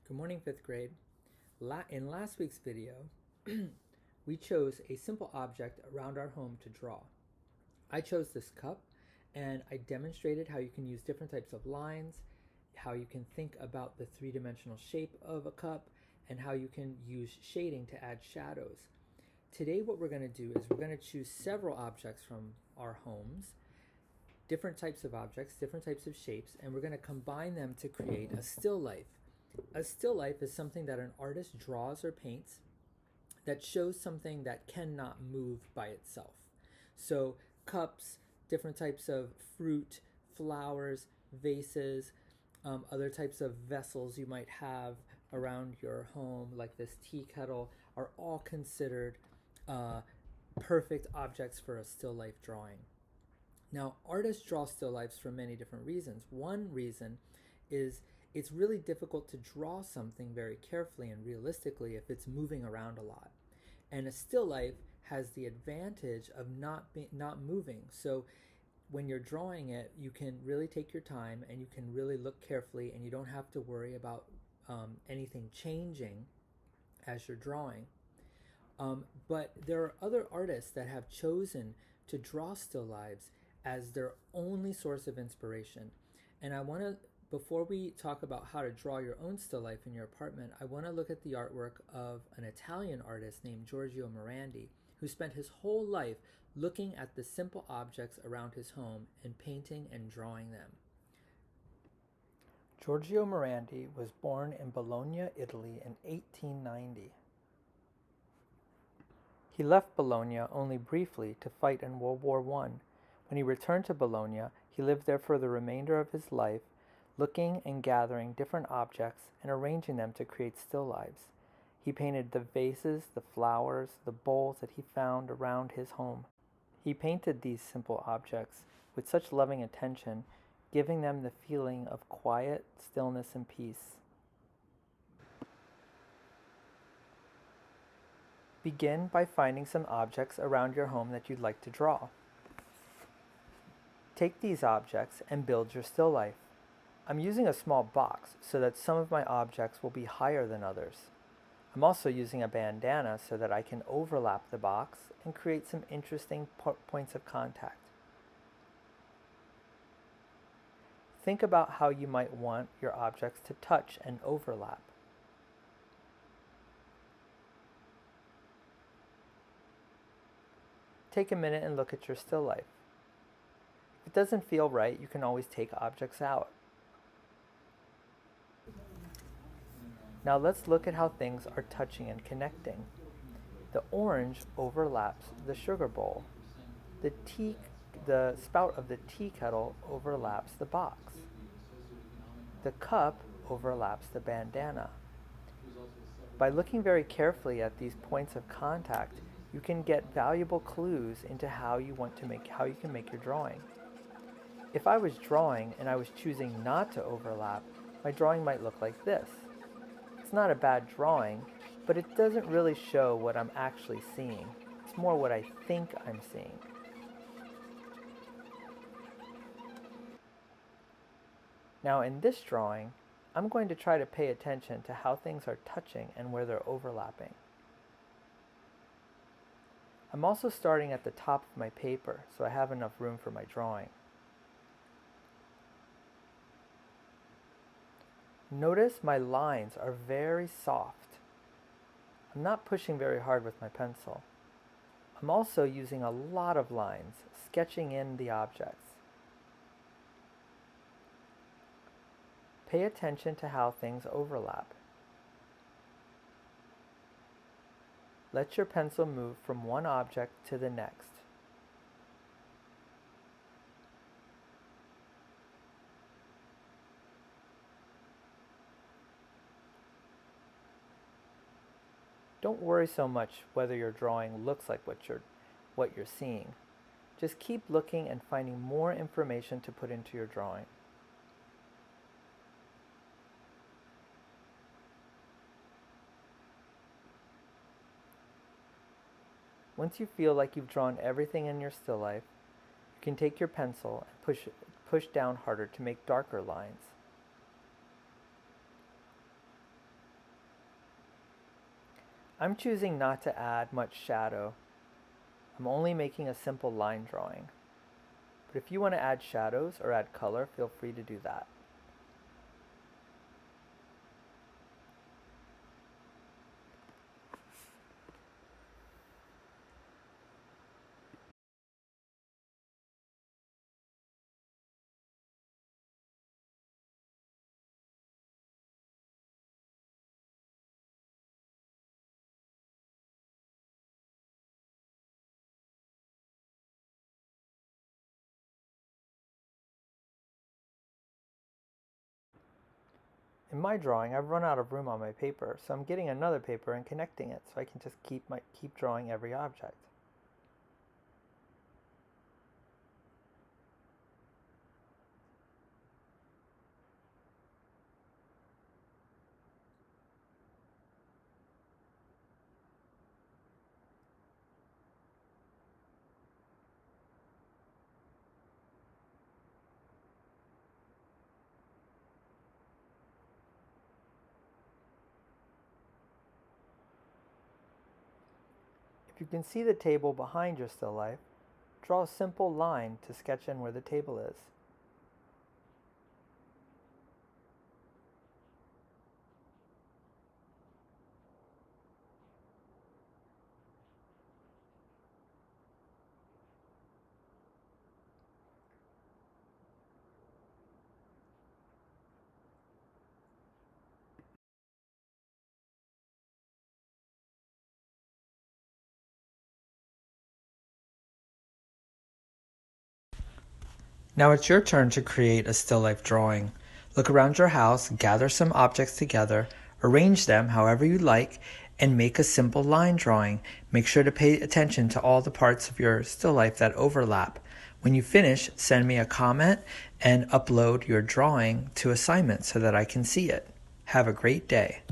Good morning, fifth grade. In last week's video, we chose a simple object around our home to draw. I chose this cup and I demonstrated how you can use different types of lines, how you can think about the three-dimensional shape of a cup, and how you can use shading to add shadows. Today what we're going to do is we're going to choose several objects from our homes, different types of objects, different types of shapes, and we're going to combine them to create a still life. A still life is something that an artist draws or paints that shows something that cannot move by itself. So cups, different types of fruit, flowers, vases, other types of vessels you might have around your home, like this tea kettle, are all considered perfect objects for a still life drawing. Now, artists draw still lifes for many different reasons. One reason is it's really difficult to draw something very carefully and realistically if it's moving around a lot. And a still life has the advantage of not moving. So when you're drawing it, you can really take your time and you can really look carefully, and you don't have to worry about anything changing as you're drawing. But there are other artists that have chosen to draw still lives as their only source of inspiration. And before we talk about how to draw your own still life in your apartment, I want to look at the artwork of an Italian artist named Giorgio Morandi, who spent his whole life looking at the simple objects around his home and painting and drawing them. Giorgio Morandi was born in Bologna, Italy in 1890. He left Bologna only briefly to fight in World War I. When he returned to Bologna, he lived there for the remainder of his life, looking and gathering different objects and arranging them to create still lives. He painted the vases, the flowers, the bowls that he found around his home. He painted these simple objects with such loving attention, giving them the feeling of quiet, stillness, and peace. Begin by finding some objects around your home that you'd like to draw. Take these objects and build your still life. I'm using a small box so that some of my objects will be higher than others. I'm also using a bandana so that I can overlap the box and create some interesting points of contact. Think about how you might want your objects to touch and overlap. Take a minute and look at your still life. If it doesn't feel right, you can always take objects out. Now let's look at how things are touching and connecting. The orange overlaps the sugar bowl. The spout of the tea kettle overlaps the box. The cup overlaps the bandana. By looking very carefully at these points of contact, you can get valuable clues into how you can make your drawing. If I was drawing and I was choosing not to overlap, my drawing might look like this. It's not a bad drawing, but it doesn't really show what I'm actually seeing. It's more what I think I'm seeing. Now in this drawing, I'm going to try to pay attention to how things are touching and where they're overlapping. I'm also starting at the top of my paper, so I have enough room for my drawing. Notice my lines are very soft. I'm not pushing very hard with my pencil. I'm also using a lot of lines, sketching in the objects. Pay attention to how things overlap. Let your pencil move from one object to the next. Don't worry so much whether your drawing looks like what you're seeing. Just keep looking and finding more information to put into your drawing. Once you feel like you've drawn everything in your still life, you can take your pencil and push down harder to make darker lines. I'm choosing not to add much shadow. I'm only making a simple line drawing. But if you want to add shadows or add color, feel free to do that. In my drawing, I've run out of room on my paper, so I'm getting another paper and connecting it so I can just keep drawing every object. If you can see the table behind your still life, draw a simple line to sketch in where the table is. Now it's your turn to create a still life drawing. Look around your house, gather some objects together, arrange them however you like, and make a simple line drawing. Make sure to pay attention to all the parts of your still life that overlap. When you finish, send me a comment and upload your drawing to Assignment so that I can see it. Have a great day.